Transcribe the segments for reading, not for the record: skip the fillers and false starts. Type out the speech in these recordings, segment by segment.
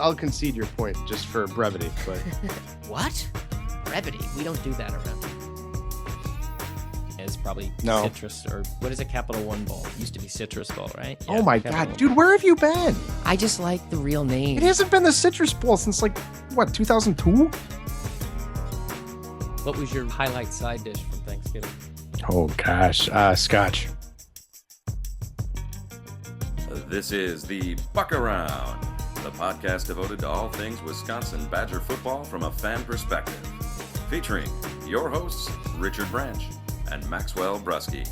I'll concede your point just for brevity. But What? Brevity? We don't do that around here. It's probably No. Citrus, or what is a Capital One Bowl? It used to be Citrus Bowl, right? oh my Capital God, One. dude, where have you been? I just like the real name. It hasn't been the Citrus Bowl since like what, 2002? What was your highlight side dish from Thanksgiving? Oh gosh, Scotch. This is the Buck Around, the podcast devoted to all things Wisconsin Badger football from a fan perspective. Featuring your hosts, Richard Branch and Maxwell Brusky.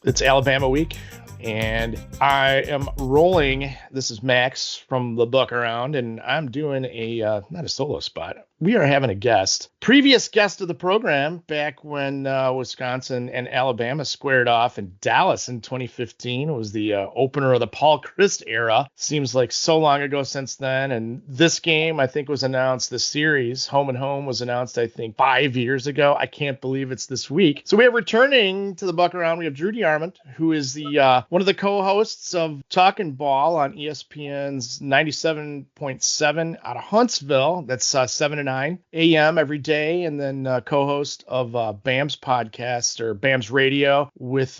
It's Alabama week, and I am rolling. This is Max from the Buck Around, and I'm doing a not a solo spot. We are having a guest, previous guest of the program back when Wisconsin and Alabama squared off in Dallas in 2015. It was the opener of the Paul Chryst era. Seems like so long ago since then. And this game, I think, was announced, the series, Home and Home, was announced, I think, 5 years ago. I can't believe it's this week. So we have returning to the Buck Around, we have Drew DeArmond, who is the one of the co-hosts of Talkin' Ball on ESPN's 97.7 out of Huntsville. That's 7 to 9 a.m. every day, and then co-host of BAM's podcast, or BAM's radio, with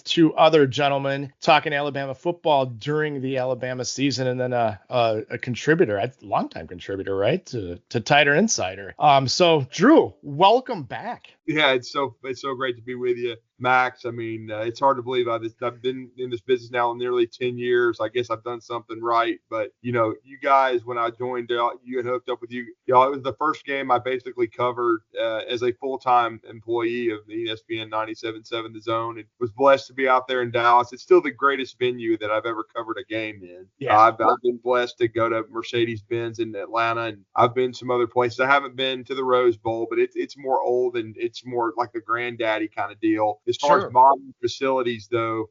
two other gentlemen talking Alabama football during the Alabama season, and then a contributor, a longtime contributor, right, to Tighter Insider. So Drew, welcome back. Yeah, it's so great to be with you, Max. I mean, it's hard to believe I've been in this business now nearly 10 years. I guess I've done something right. But, you guys, when I joined you and hooked up with you, it was the first game I basically covered as a full-time employee of the ESPN 97.7 The Zone, and was blessed to be out there in Dallas. It's still the greatest venue that I've ever covered a game in. Yeah. I've been blessed to go to Mercedes-Benz in Atlanta, and I've been some other places. I haven't been to the Rose Bowl, but it's more old, and it's more like the granddaddy kind of deal. As far as modern facilities, though,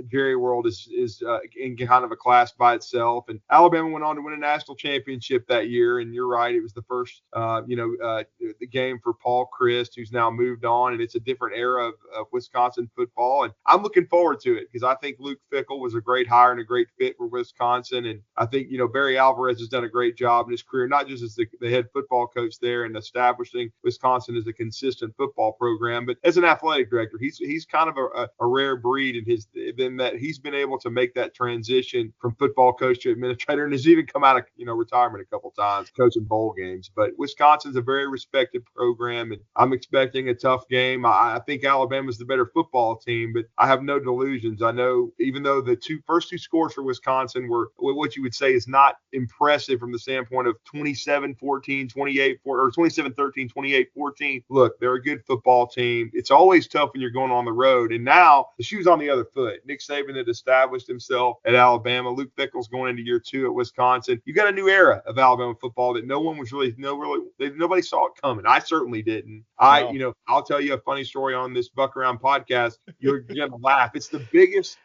Jerry World is in kind of a class by itself. And Alabama went on to win a national championship that year. And you're right, it was the first, the game for Paul Chryst, who's now moved on, and it's a different era of Wisconsin football. And I'm looking forward to it because I think Luke Fickell was a great hire and a great fit for Wisconsin. And I think Barry Alvarez has done a great job in his career, not just as the head football coach there and establishing Wisconsin as a consistent football program, but as an athletic director. He's kind of a rare breed in that he's been able to make that transition from football coach to administrator, and has even come out of retirement a couple times coaching bowl games. But Wisconsin's a very respected program, and I'm expecting a tough game. I think Alabama's the better football team, but I have no delusions. I know even though the first two scores for Wisconsin were what you would say is not impressive from the standpoint of 27-14, 28, or 27-13, 28-14. Look, they're a good football team. It's always tough when you're going on the road. And now the shoe's on the other foot. Nick Saban had established himself at Alabama. Luke Fickell's going into year 2 at Wisconsin. You got a new era of Alabama football that no one was nobody saw it coming. I certainly didn't. No. I'll tell you a funny story on this Buck Around podcast. You're going to laugh. It's the biggest,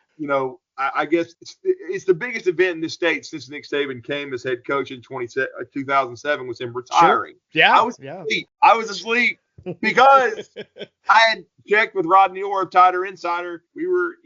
I guess it's the biggest event in the state since Nick Saban came as head coach in 2007 was him retiring. Sure. Yeah. I was asleep because I had checked with Rodney Orr of Tighter Insider. We were,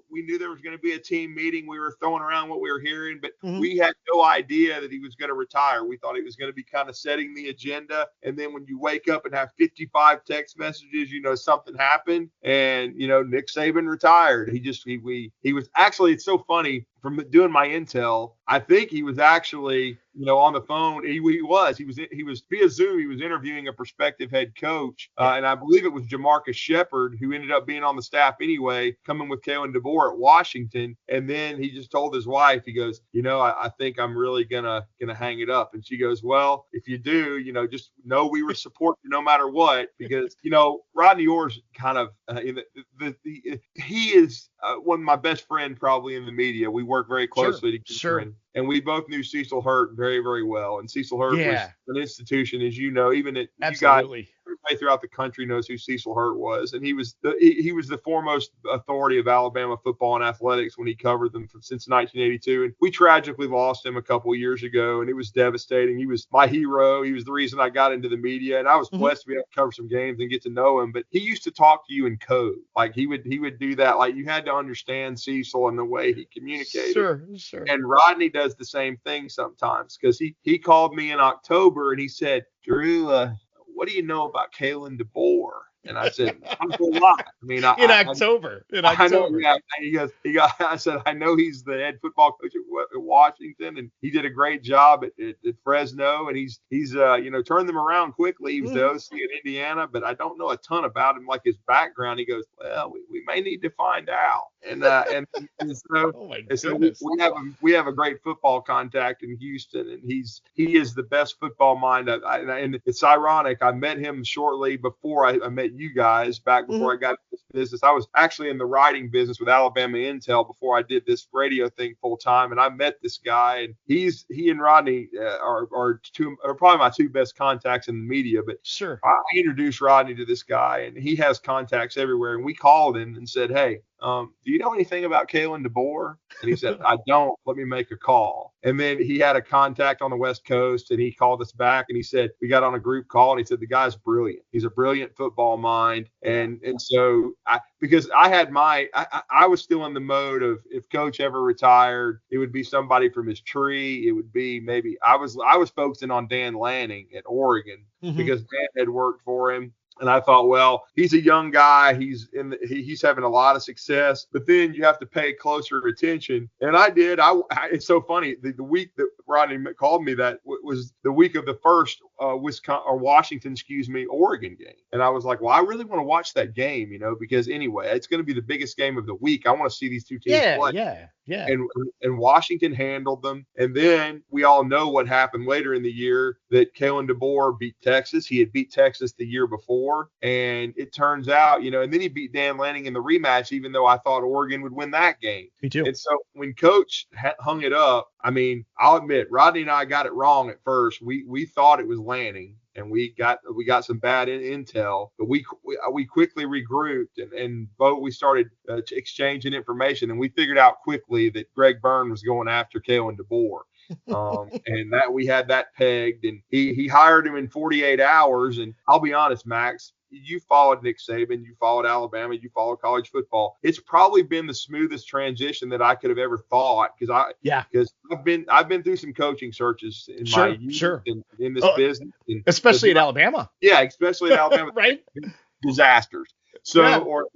we knew there was going to be a team meeting. We were throwing around what we were hearing, but we had no idea that he was going to retire. We thought he was going to be kind of setting the agenda. And then when you wake up and have 55 text messages, something happened, and, Nick Saban retired. He was actually, it's so funny, from doing my intel, I think he was actually, on the phone. He was via Zoom. He was interviewing a prospective head coach, and I believe it was Jamarcus Shepard, who ended up being on the staff anyway, coming with Kalen DeBoer at Washington. And then he just told his wife, he goes, I think I'm really gonna hang it up. And she goes, well, if you do, just know we were supporting you no matter what, because Rodney Orr's kind of he is one of my best friend probably in the media. We work very closely together. Sure. And we both knew Cecil Hurt very, very well. And Cecil Hurt was an institution, as you know, even at Absolutely. You guys everybody throughout the country knows who Cecil Hurt was, and he was the foremost authority of Alabama football and athletics when he covered them since 1982. And we tragically lost him a couple of years ago, and it was devastating. He was my hero. He was the reason I got into the media, and I was blessed to be able to cover some games and get to know him. But he used to talk to you in code, like he would do that. Like you had to understand Cecil and the way he communicated. Sure. And Rodney does the same thing sometimes, because he called me in October and he said, Drew, what do you know about Kalen DeBoer? And I said, not a lot. I mean, in October. I know. Yeah, I said, I know he's the head football coach at Washington, and he did a great job at Fresno, and he's turned them around quickly. He was the OC at Indiana, but I don't know a ton about him, like his background. He goes, well, we may need to find out. And so, oh my so goodness. we have a great football contact in Houston, and he is the best football mind. And it's ironic. I met him shortly before I met you guys, back before I got into this business. I was actually in the writing business with Alabama Intel before I did this radio thing full time, and I met this guy, and he and Rodney are probably my two best contacts in the media. But sure, I introduced Rodney to this guy, and he has contacts everywhere. And we called him and said, hey, do you know anything about Kalen DeBoer? And he said, I don't. Let me make a call. And then he had a contact on the West Coast, and he called us back, and he said, we got on a group call, and he said, the guy's brilliant. He's a brilliant football mind. And so because I was still in the mode of, if Coach ever retired, it would be somebody from his tree. It would be maybe I was focusing on Dan Lanning at Oregon because Dan had worked for him. And I thought, well, he's a young guy. He's having a lot of success, but then you have to pay closer attention. And I did. It's so funny. The week that Rodney called me, that was the week of the first Washington, Oregon game. And I was like, well, I really want to watch that game, because anyway, it's going to be the biggest game of the week. I want to see these two teams play. Yeah. And Washington handled them. And then we all know what happened later in the year, that Kalen DeBoer beat Texas. He had beat Texas the year before. And it turns out, and then he beat Dan Lanning in the rematch, even though I thought Oregon would win that game. Me too. And so when Coach hung it up, I mean, I'll admit, Rodney and I got it wrong at first. We thought it was Lanning, and we got some bad intel, but we quickly regrouped and we started exchanging information, and we figured out quickly that Greg Byrne was going after Kalen DeBoer. And that we had that pegged, and he hired him in 48 hours. And I'll be honest, Max, you followed Nick Saban, you followed Alabama, you followed college football. It's probably been the smoothest transition that I could have ever thought, because I've been through some coaching searches in my youth in this business, and especially at Alabama. Yeah, especially at Alabama. Right? Disasters. So, or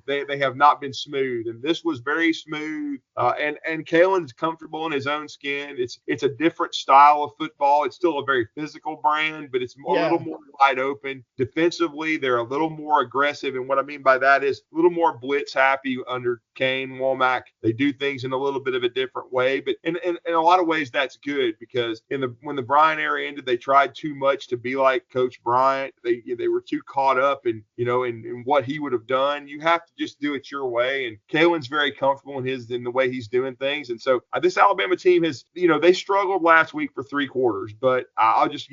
they have not been smooth, and this was very smooth. And Kalen's comfortable in his own skin. It's a different style of football. It's still a very physical brand, but it's a little more wide open. Defensively, they're a little more aggressive, and what I mean by that is a little more blitz happy under Kane Womack. They do things in a little bit of a different way, but in a lot of ways that's good, because when the Bryant era ended, they tried too much to be like Coach Bryant. They were too caught up in what he would have done. You have to just do it your way, and Kalen's very comfortable in the way he's doing things. And so this Alabama team has, they struggled last week for 3 quarters, but I'll just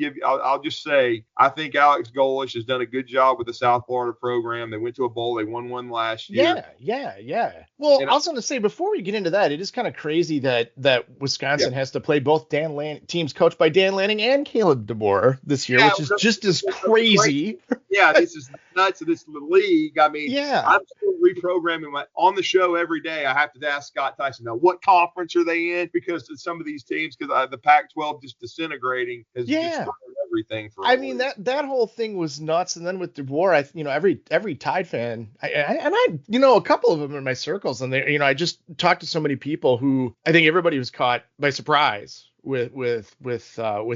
say I think Alex Golish has done a good job with the South Florida program. They went to a bowl, they won one last year. Yeah. Well, I was going to say, before we get into that, it is kind of crazy that Wisconsin has to play both teams coached by Dan Lanning and Caleb DeBoer this year, which is just as crazy. Yeah, this is nuts of this league. I mean, I'm still reprogramming on the show every day. I have to ask Scott Tyson, now, what conference are they in? Because some of these teams, because the Pac-12 just disintegrating has destroyed everything for. I mean, that whole thing was nuts. And then with DeBoer, every Tide fan, I a couple of them in my circles, and they, I just talked to so many people who I think everybody was caught by surprise with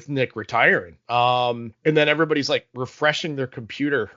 Nick retiring. And then everybody's like refreshing their computer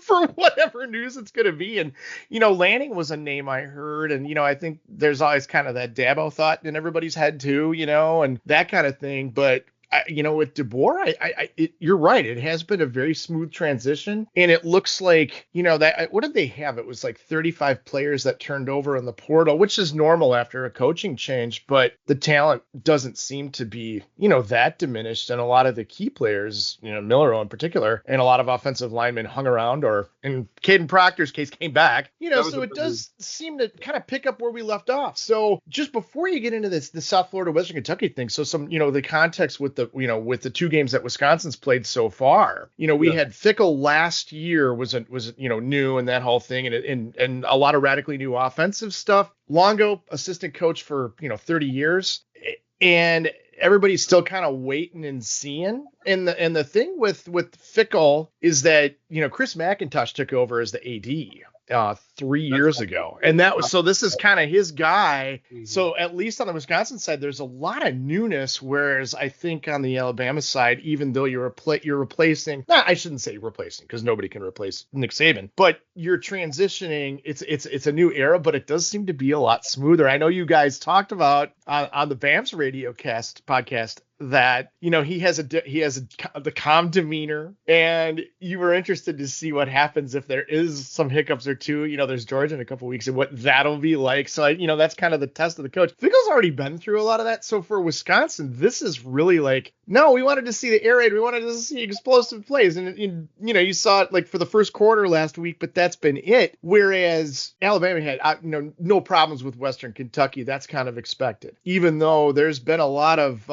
for whatever news it's going to be. And, Lanning was a name I heard. And, I think there's always kind of that Dabo thought in everybody's head too, and that kind of thing. But with DeBoer, you're right. It has been a very smooth transition, and it looks like, that what did they have? It was like 35 players that turned over in the portal, which is normal after a coaching change, but the talent doesn't seem to be, that diminished, and a lot of the key players, Miller in particular, and a lot of offensive linemen hung around, or in Caden Proctor's case, came back. So it does seem to kind of pick up where we left off. So just before you get into the South Florida Western Kentucky thing, so some the context with the with the 2 games that Wisconsin's played so far, we had Fickle last year was new and that whole thing, and a lot of radically new offensive stuff. Longo, assistant coach for 30 years, and everybody's still kind of waiting and seeing. And the thing with Fickle is that Chris McIntosh took over as the AD 3 years ago, and that was, so this is kind of his guy. Mm-hmm. So at least on the Wisconsin side, there's a lot of newness, whereas I think on the Alabama side, even though you're replacing, I shouldn't say replacing, because nobody can replace Nick Saban, but you're transitioning. It's a new era, but it does seem to be a lot smoother. I know you guys talked about on the BAMS Radio podcast that he has the calm demeanor, and you were interested to see what happens if there is some hiccups or two. There's Georgia in a couple weeks, and what that'll be like. So that's kind of the test of the coach. Fickle's already been through a lot of that. So for Wisconsin, this is really like, no, we wanted to see the air raid, we wanted to see explosive plays, and you saw it like for the first quarter last week, but that's been it. Whereas Alabama had no problems with Western Kentucky. That's kind of expected, even though there's been a lot of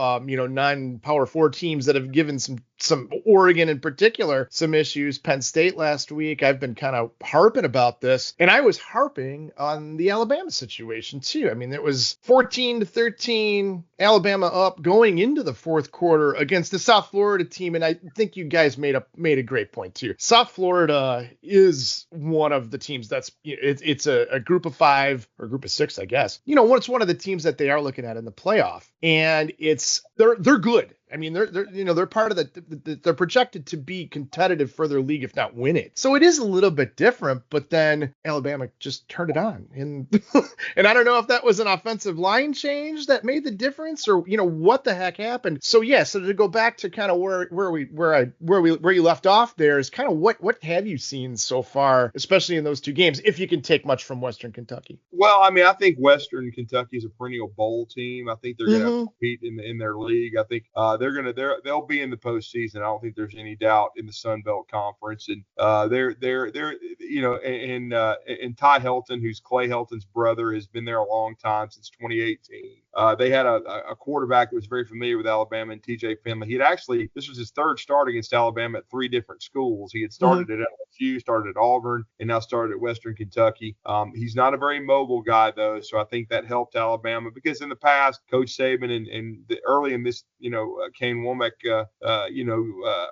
non-Power 4 teams that have given some Oregon in particular some issues. Penn State last week, I've been kind of harping about this, and I was harping on the Alabama situation too. I mean, it was 14-13, Alabama up going into the fourth quarter against the South Florida team, and I think you guys made a great point too. South Florida is one of the teams that's it's a group of 5 or group of 6, I guess. It's one of the teams that they are looking at in the playoff, and they're good. I mean, they're part of they're projected to be competitive for their league, if not win it. So it is a little bit different, but then Alabama just turned it on. And and I don't know if that was an offensive line change that made the difference, or, what the heck happened. So so to go back to kind of where you left off there is kind of what have you seen so far, especially in those 2 games, if you can take much from Western Kentucky? Well, I mean, I think Western Kentucky is a perennial bowl team. I think they're going to compete in their league. I think they'll be in the postseason. I don't think there's any doubt in the Sun Belt Conference. And they're and Ty Helton, who's Clay Helton's brother, has been there a long time, since 2018. They had a quarterback that was very familiar with Alabama, and TJ Finley. This was his 3rd start against Alabama at 3 different schools. He had started at LSU, started at Auburn, and now started at Western Kentucky. He's not a very mobile guy, though, so I think that helped Alabama, because in the past, Coach Saban and early in this, Kane Womack,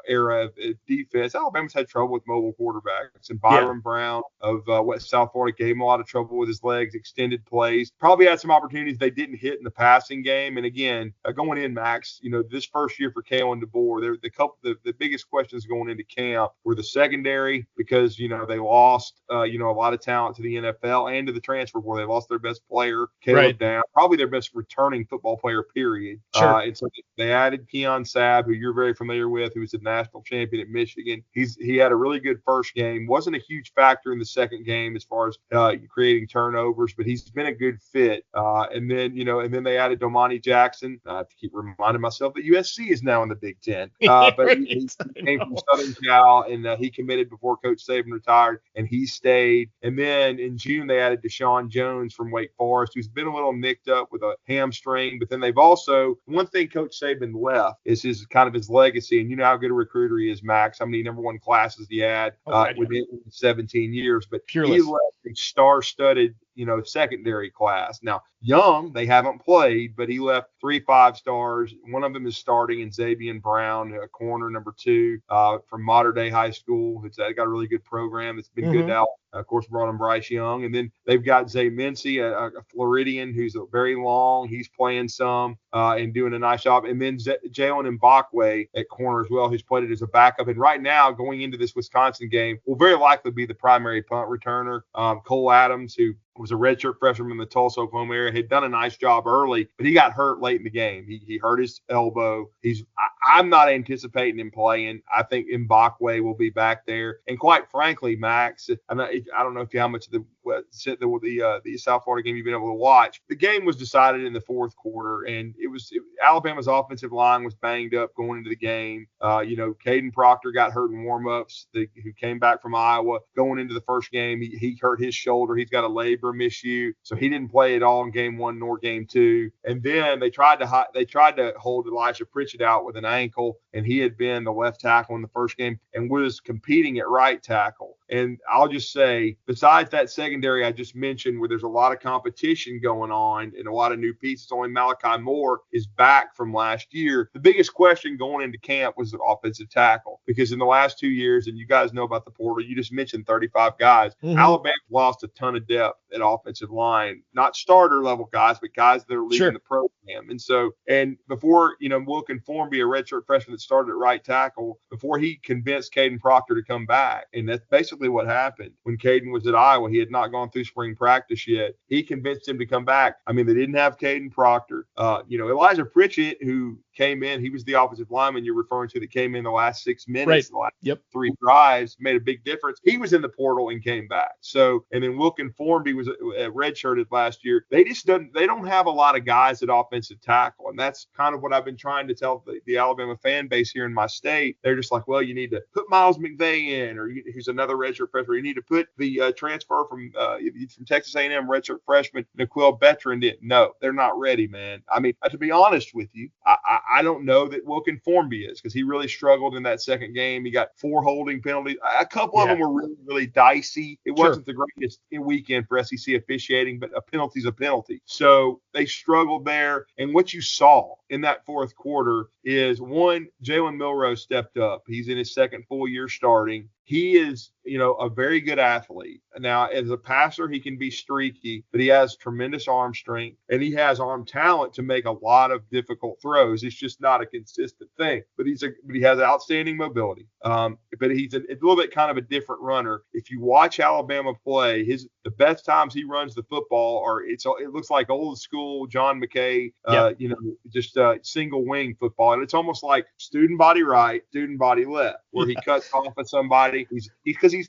era of defense, Alabama's had trouble with mobile quarterbacks. And Byron Brown of West South Florida gave him a lot of trouble with his legs, extended plays. Probably had some opportunities they didn't hit in the passing game. And again, going in, Max, this first year for Kalen DeBoer, the biggest questions going into camp were the secondary, because they lost a lot of talent to the NFL and to the transfer portal. They lost their best player, Caleb Down, probably their best returning football player, period. Sure. And so they added Keon Sabb, who you're very familiar with, who was a national champion at Michigan. He had a really good first game. Wasn't a huge factor in the second game as far as creating turnovers, but he's been a good fit. And then they added Domani Jackson. I have to keep reminding myself that USC is now in the Big Ten. But he came from Southern Cal, and he committed before Coach Saban retired, and he stayed. And then in June, they added Deshaun Jones from Wake Forest, who's been a little nicked up with a hamstring. But then they've also, one thing Coach Saban left is his legacy. And you know how good a recruiter he is, Max, how many number 1 classes he had within 17 years. But he left a star-studded secondary class. Now, Young, they haven't played, but he left 3 5-stars. One of them is starting in Xavier Brown, a corner, number 2, from Mater Dei High School. It's got a really good program. It's been good now. Of course, brought in Bryce Young. And then they've got Zay Mincy, a Floridian who's very long. He's playing some and doing a nice job. And then Jalen Mbakwe at corner as well, who's played it as a backup. And right now, going into this Wisconsin game, will very likely be the primary punt returner. Cole Adams, who was a redshirt freshman in the Tulsa, Oklahoma area, had done a nice job early, but he got hurt late in the game. He hurt his elbow. I'm not anticipating him playing. I think Mbakwe will be back there. And quite frankly, Max, I don't know how much of the South Florida game you've been able to watch. The game was decided in the fourth quarter, and Alabama's offensive line was banged up going into the game. Caden Proctor got hurt in warmups. Who came back from Iowa going into the first game. He hurt his shoulder. He's got a labrum issue, so he didn't play at all in game 1 nor game 2. And then they tried to hold Elijah Pritchett out with an ankle, and he had been the left tackle in the first game and was competing at right tackle. And I'll just say, besides that secondary I just mentioned, where there's a lot of competition going on and a lot of new pieces, only Malachi Moore is back from last year. The biggest question going into camp was the offensive tackle, because in the last 2 years, and you guys know about the portal, you just mentioned 35 guys. Mm-hmm. Alabama lost a ton of depth at offensive line, not starter level guys, but guys that are leading the program. And before, Wilkin Formby, a redshirt freshman that started at right tackle, before he convinced Caden Proctor to come back, and that's basically what happened when Caden was at Iowa. He had not gone through spring practice yet. He convinced him to come back. I mean, they didn't have Caden Proctor. Elijah Pritchett, who came in, he was the offensive lineman you're referring to that came in the last 6 minutes, the last 3 drives, made a big difference. He was in the portal and came back. So, and then Wilkin Formby was redshirted last year. They don't have a lot of guys at offensive tackle, and that's kind of what I've been trying to tell the Alabama fan base here in my state. They're just like, well, you need to put Miles McVay in, or who's another redshirt freshman. You need to put the transfer from Texas A&M redshirt freshman Naquil Bertrand in. No, they're not ready, man. I mean, to be honest with you, I don't know that Wilkin Formby is, because he really struggled in that second game. He got 4 holding penalties. A couple of them were really, really dicey. It wasn't the greatest weekend for SEC officiating, but a penalty's a penalty. So they struggled there. And what you saw in that fourth quarter is, one, Jalen Milroe stepped up. He's in his second full year starting. He is, a very good athlete. Now, as a passer, he can be streaky, but he has tremendous arm strength, and he has arm talent to make a lot of difficult throws. It's just not a consistent thing. But he has outstanding mobility. But he's a little bit kind of a different runner. If you watch Alabama play, the best times he runs the football it looks like old school John McKay, just single wing football, and it's almost like student body right, student body left, where he cuts off at somebody.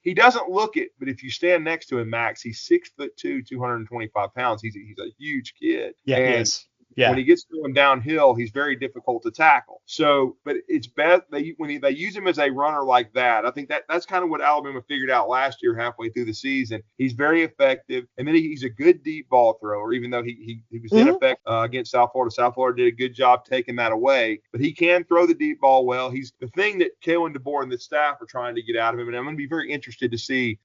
He doesn't look it, but if you stand next to him, Max, he's 6'2", 225 pounds. He's a huge kid. Yeah, he is. Yeah. When he gets going downhill, he's very difficult to tackle. So, but it's best when they use him as a runner like that. I think that's kind of what Alabama figured out last year, halfway through the season. He's very effective, and then he's a good deep ball thrower. Even though he was ineffective against South Florida. South Florida did a good job taking that away, but he can throw the deep ball well. He's the thing that Kalen DeBoer and the staff are trying to get out of him, and I'm going to be very interested to see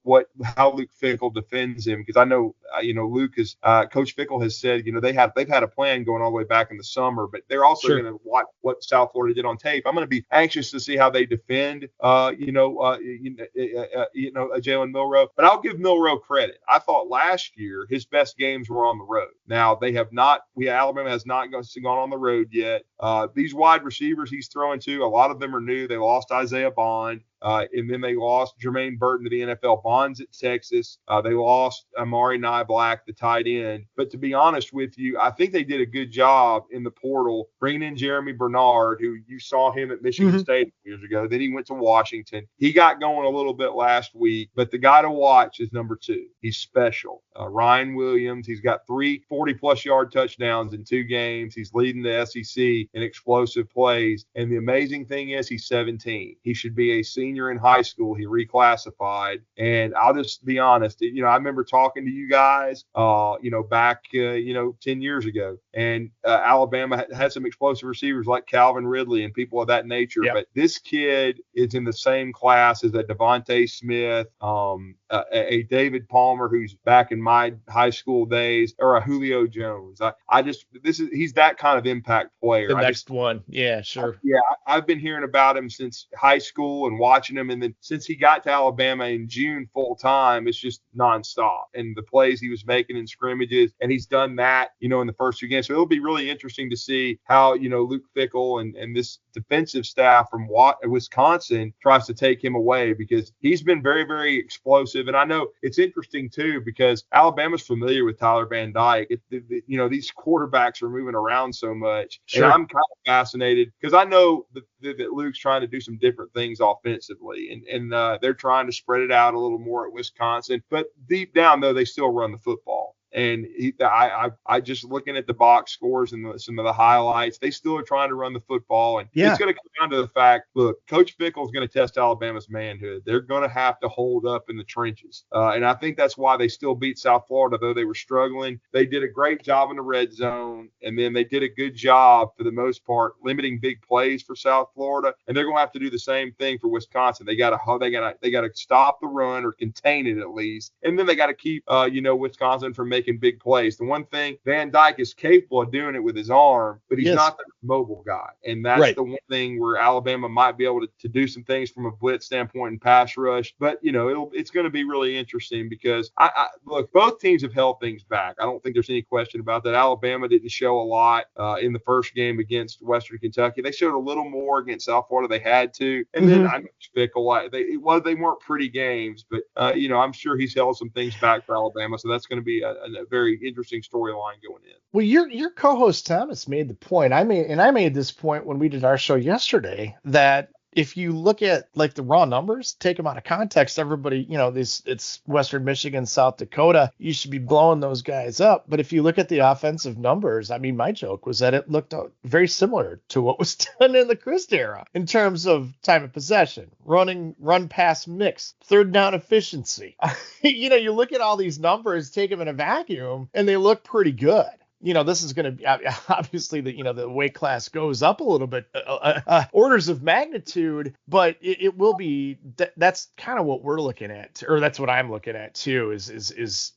how Luke Fickell defends him, because I know Luke is Coach Fickell has said they've had a plan going all the way back in the summer, but they're also going to watch what South Florida did on tape. I'm going to be anxious to see how they defend, Jalen Milroe. But I'll give Milroe credit. I thought last year his best games were on the road. Now they have not. Alabama has not gone on the road yet. These wide receivers he's throwing to, a lot of them are new. They lost Isaiah Bond. And then they lost Jermaine Burton to the NFL. Bond's at Texas. They lost Amari Nyblack, the tight end. But to be honest with you, I think they did a good job in the portal bringing in Jeremy Bernard, who you saw him at Michigan State years ago. Then he went to Washington. He got going a little bit last week. But the guy to watch is number 2. He's special. Ryan Williams. He's got 3 40-plus yard touchdowns in 2 games. He's leading the SEC in explosive plays. And the amazing thing is he's 17. He should be a senior in high school. He reclassified, and I'll just be honest, I remember talking to you guys back 10 years ago, and Alabama had some explosive receivers like Calvin Ridley and people of that nature. But this kid is in the same class as a Devontae Smith, a David Palmer, who's back in my high school days, or a Julio Jones. He's that kind of impact player. The next one. Yeah, sure. I've been hearing about him since high school and watching watching him. And then since he got to Alabama in June full time, it's just nonstop. And the plays he was making in scrimmages, and he's done that, in the first 2 games. So it'll be really interesting to see how, Luke Fickell and this defensive staff from Wisconsin tries to take him away, because he's been very, very explosive. And I know it's interesting too, because Alabama's familiar with Tyler Van Dyke. These quarterbacks are moving around so much. Sure. And I'm kind of fascinated because I know that Luke's trying to do some different things offensively, and they're trying to spread it out a little more at Wisconsin. But deep down, though, they still run the football. And I just looking at the box scores and some of the highlights, they still are trying to run the football. And it's going to come down to the fact, look, Coach Fickell is going to test Alabama's manhood. They're going to have to hold up in the trenches. And I think that's why they still beat South Florida, though they were struggling. They did a great job in the red zone. And then they did a good job, for the most part, limiting big plays for South Florida. And they're going to have to do the same thing for Wisconsin. They got to stop the run, or contain it at least. And then they got to keep, Wisconsin from making big plays. The one thing, Van Dyke is capable of doing it with his arm, but he's not the mobile guy. And that's the one thing where Alabama might be able to do some things from a blitz standpoint and pass rush. But, it's going to be really interesting, because look, both teams have held things back. I don't think there's any question about that. Alabama didn't show a lot in the first game against Western Kentucky. They showed a little more against South Florida. They had to. And then I know Fickell, they weren't pretty games, but, I'm sure he's held some things back for Alabama. So that's going to be a very interesting storyline going in. Well, your co-host Thomas made the point. I made this point when we did our show yesterday, that if you look at like the raw numbers, take them out of context, everybody, it's Western Michigan, South Dakota, you should be blowing those guys up. But if you look at the offensive numbers, my joke was that it looked very similar to what was done in the Christ era in terms of time of possession, run pass mix, third down efficiency. You look at all these numbers, take them in a vacuum, and they look pretty good. This is going to be obviously the weight class goes up a little bit, orders of magnitude, but it will be that's kind of what we're looking at, or that's what I'm looking at too. Is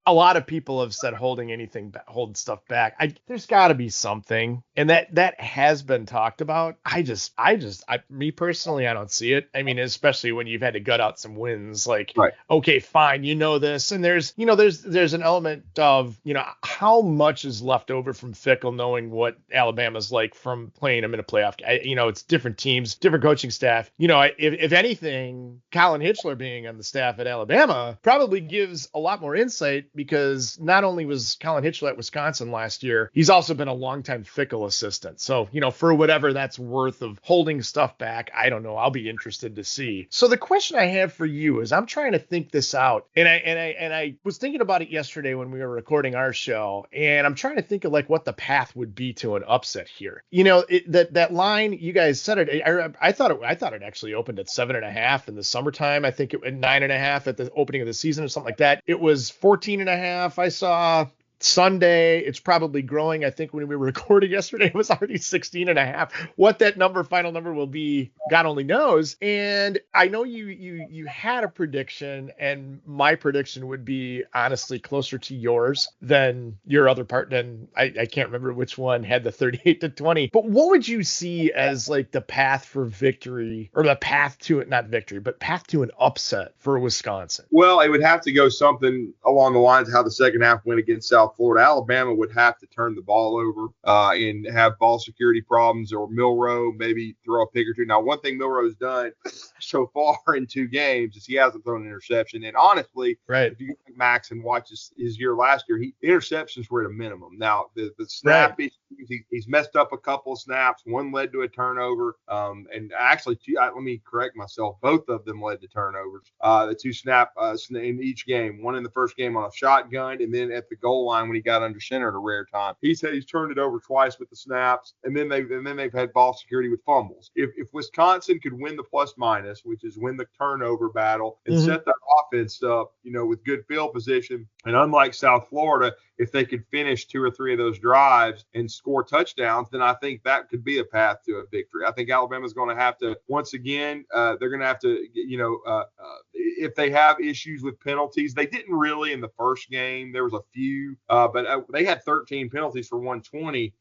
a lot of people have said holding stuff back. There's got to be something, and that has been talked about. Me personally, I don't see it. Especially when you've had to gut out some wins. Like, okay, fine, this, and there's an element of how much is left over from Fickell, knowing what Alabama's like from playing them in a playoff. It's different teams, different coaching staff. If anything, Colin Hitchler being on the staff at Alabama probably gives a lot more insight, because not only was Colin Hitchler at Wisconsin last year, he's also been a longtime Fickell assistant. So, for whatever that's worth of holding stuff back, I don't know. I'll be interested to see. So the question I have for you is, I'm trying to think this out, and I was thinking about it yesterday when we were recording our show, and I'm trying to think of like what the path would be to an upset here. That line, you guys said it. I thought it actually opened at 7.5 in the summertime. I think it was 9.5 at the opening of the season or something like that. It was 14.5. I saw Sunday. It's probably growing. I think when we were recording yesterday, it was already 16.5. What that final number will be, God only knows. And I know you had a prediction, and my prediction would be honestly closer to yours than your other part. Then I can't remember which one had the 38-20. But what would you see as like the path for victory, or the path to it, not victory, but path to an upset for Wisconsin? Well, it would have to go something along the lines of how the second half went against South Florida. Alabama would have to turn the ball over and have ball security problems, or Milroe maybe throw a pick or two. Now, one thing Milroe's done so far in 2 games is he hasn't thrown an interception. And honestly, if you go back Max and watch his year last year, the interceptions were at a minimum. Now, the snap issues, he's messed up a couple of snaps. One led to a turnover. And actually, let me correct myself. Both of them led to turnovers. The 2 snap in each game. One in the first game on a shotgun, and then at the goal line when he got under center at a rare time. He said he's turned it over twice with the snaps, and then they've had ball security with fumbles. If Wisconsin could win the plus minus, which is win the turnover battle, and set that offense up, with good field position, And unlike South Florida, if they could finish 2 or 3 of those drives and score touchdowns, then I think that could be a path to a victory. I think Alabama's going to have to, once again, they're going to have to, if they have issues with penalties, they didn't really in the first game. There was a few, but they had 13 penalties for 120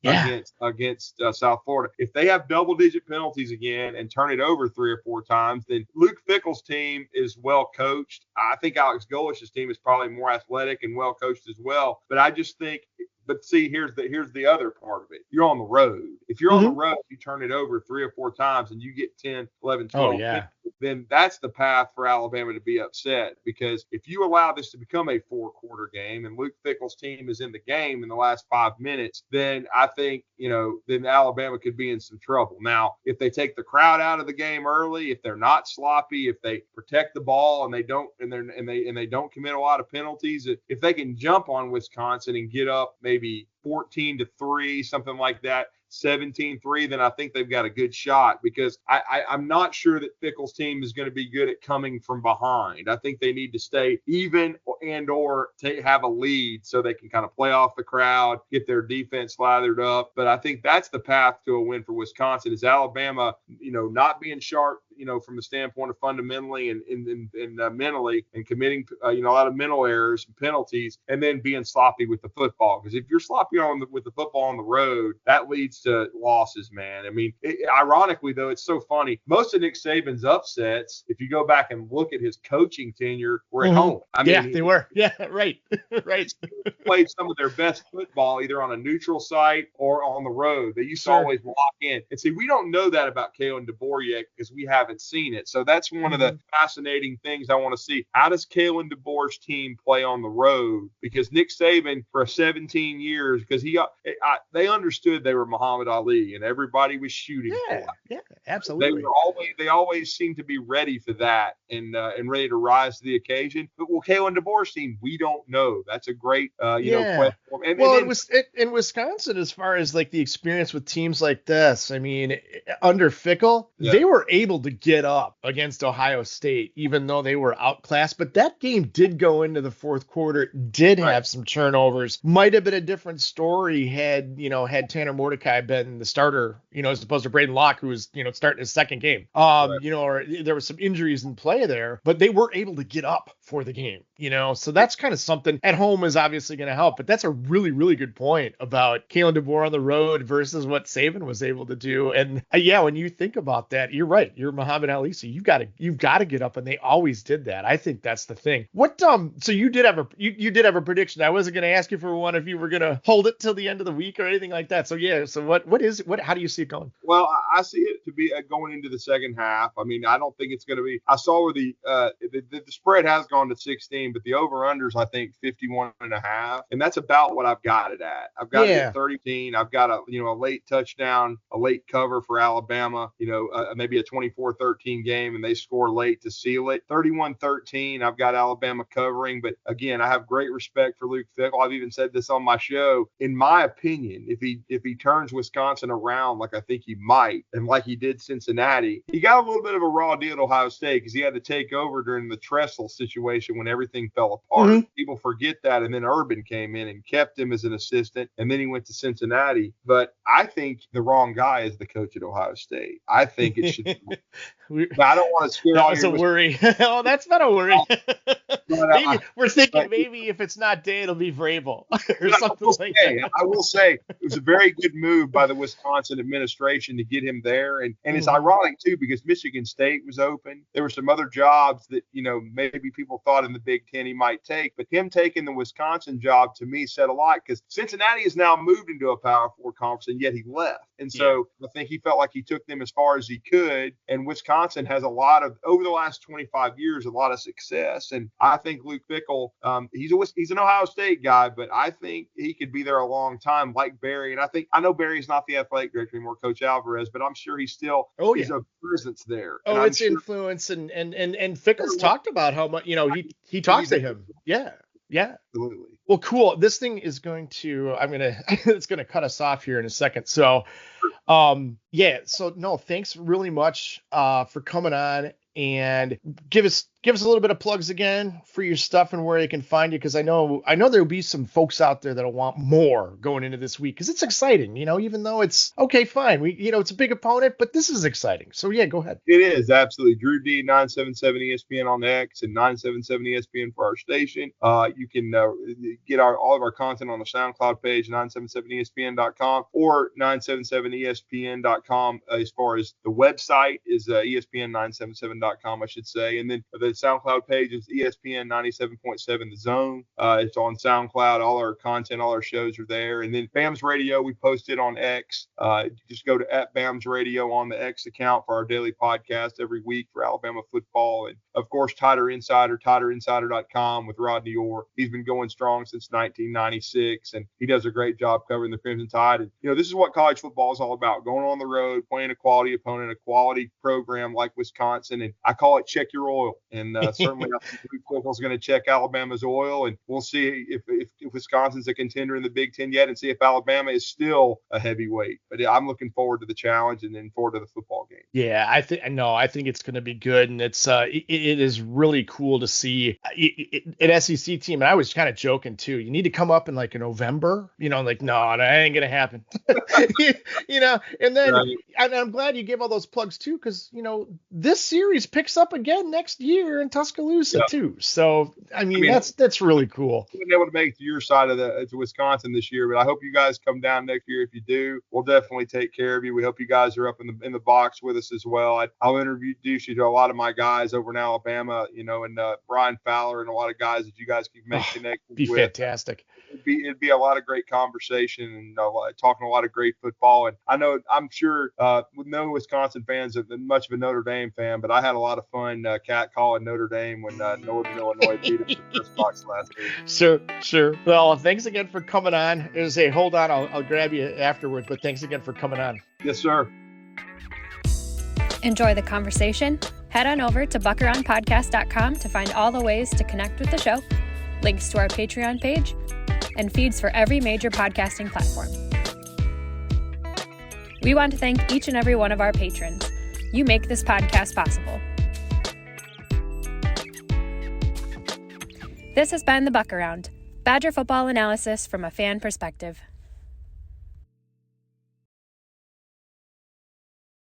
against South Florida. If they have double-digit penalties again and turn it over 3 or 4 times, then Luke Fickell's team is well coached. I think Alex Golish's team is probably more athletic and well coached as well. But I just think, but see, here's the other part of it. You're on the road. If you're on the road, you turn it over 3 or 4 times and you get 10, 11, 12, then that's the path for Alabama to be upset. Because if you allow this to become a 4-quarter game and Luke Fickell's team is in the game in the last 5 minutes, then I think, then Alabama could be in some trouble. Now, if they take the crowd out of the game early, if they're not sloppy, if they protect the ball and they don't commit a lot of penalties, if they can jump on Wisconsin and get up maybe 14-3, something like that, 17-3, then I think they've got a good shot, because I'm not sure that Fickell's team is going to be good at coming from behind. I think they need to stay even or have a lead so they can kind of play off the crowd, get their defense lathered up. But I think that's the path to a win for Wisconsin, is Alabama, not being sharp, from the standpoint of fundamentally and mentally, and committing, a lot of mental errors and penalties, and then being sloppy with the football. Because if you're sloppy with the football on the road, that leads to losses, man. I mean, ironically, though, it's so funny. Most of Nick Saban's upsets, if you go back and look at his coaching tenure, were at home. I mean, they were. Yeah, right. Right. Played some of their best football either on a neutral site or on the road. They used to always lock in. And see, we don't know that about Kalen DeBoer yet because we haven't seen it. So that's one of the fascinating things I want to see. How does Kalen DeBoer's team play on the road? Because Nick Saban, for 17 years, because they understood they were Muhammad Ali and everybody was shooting for it. Yeah, absolutely. They always seemed to be ready for that and ready to rise to the occasion. But Kalen DeBoer's team, we don't know. That's a great question. It was in Wisconsin, as far as like the experience with teams like this. I mean, under Fickell, they were able to get up against Ohio State, even though they were outclassed. But that game did go into the fourth quarter, did have some turnovers. Might have been a different story had Tanner Mordecai been the starter, as opposed to Braden Locke, who was, starting his second game. Or there was some injuries in play there, but they were able to get up for the game, so that's kind of something. At home is obviously going to help, but that's a really, really good point about Kalen DeBoer on the road versus what Saban was able to do. And when you think about that, you're right. You're Muhammad Ali, so you've got to get up, and they always did that. I think that's the thing. What so you did have a prediction. I wasn't going to ask you for one if you were going to hold it till the end of the week or anything like that. So how do you see it going? Well, I see it to be going into the second half. I mean, I don't think it's going to be. I saw where the spread has gone to 16, but the over-unders, I think 51.5, and that's about what I've got it at. I've got it at 13. I've got a late touchdown, a late cover for Alabama, maybe a 24-13 game, and they score late to seal it. 31-13, I've got Alabama covering, but again, I have great respect for Luke Fickell. I've even said this on my show. In my opinion, if he turns Wisconsin around like I think he might, and like he did Cincinnati, he got a little bit of a raw deal at Ohio State because he had to take over during the Tressel situation when everything fell apart. People forget that, and then Urban came in and kept him as an assistant, and then he went to Cincinnati. But I think the wrong guy is the coach at Ohio State. I think it should be. I don't want to scare all your worry. Oh, that's not a worry. We're thinking maybe if it's not Day, it'll be Vrabel or something like that. I will say it was a very good move by the Wisconsin administration to get him there. And it's ironic, too, because Michigan State was open. There were some other jobs that, maybe people thought in the Big Ten he might take. But him taking the Wisconsin job, to me, said a lot, because Cincinnati has now moved into a Power 4 conference, and yet he left. And so I think he felt like he took them as far as he could. And Wisconsin has over the last 25 years, a lot of success. And I think Luke Fickell, he's an Ohio State guy, but I think he could be there a long time, like Barry. And I know Barry's not the athletic director anymore, Coach Alvarez, but I'm sure he's still he's a presence there. Oh, it's influence, and Fickell's talked about how much he talks to him. Yeah. Absolutely. Well, cool. This thing is it's gonna cut us off here in a second. So, thanks really much for coming on and give us give us a little bit of plugs again for your stuff and where they can find you, because I know there'll be some folks out there that'll want more going into this week, because it's exciting, even though it's okay, fine. It's a big opponent, but this is exciting. So yeah, go ahead. It is absolutely. Drew D 977 ESPN on X and 977 ESPN for our station. You can get all of our content on the SoundCloud page, 977ESPN.com or 977ESPN.com. As far as the website is ESPN977.com, I should say. And then the SoundCloud page is ESPN 97.7 The Zone. It's on SoundCloud. All our content, all our shows are there. And then BAMS Radio, we post it on X. Just go to @BAMS Radio on the X account for our daily podcast every week for Alabama football. And of course, Tighter Insider, TighterInsider.com with Rodney Orr. He's been going strong since 1996, and he does a great job covering the Crimson Tide. And, this is what college football is all about: going on the road, playing a quality opponent, a quality program like Wisconsin. And I call it check your oil. And certainly I think football's going to check Alabama's oil, and we'll see if Wisconsin's a contender in the Big Ten yet, and see if Alabama is still a heavyweight. But I'm looking forward to the challenge and then forward to the football game. Yeah, I think it's going to be good, and it's it is really cool to see an SEC team. And I was kind of joking too. You need to come up in like in November, no, that ain't going to happen. And then Right. and I'm glad you gave all those plugs too, because this series picks up again next year in Tuscaloosa too. So I mean that's really cool. I wasn't able to make it to your side to Wisconsin this year, but I hope you guys come down next year. If you do, we'll definitely take care of you. We hope you guys are up in the box with us as well. I'll introduce you to a lot of my guys over in Alabama, and Brian Fowler and a lot of guys that you guys can make connections Be with. fantastic. It'd be a lot of great conversation and talking a lot of great football. And I'm sure with no Wisconsin fans are much of a Notre Dame fan, but I had a lot of fun catcalling Notre Dame when Northern Illinois beat us in the press box last week. Sure. Well, thanks again for coming on. Hold on, I'll grab you afterwards, but thanks again for coming on. Yes, sir. Enjoy the conversation? Head on over to buckaroundpodcast.com to find all the ways to connect with the show, links to our Patreon page, and feeds for every major podcasting platform. We want to thank each and every one of our patrons. You make this podcast possible. This has been The Buck Around, Badger football analysis from a fan perspective.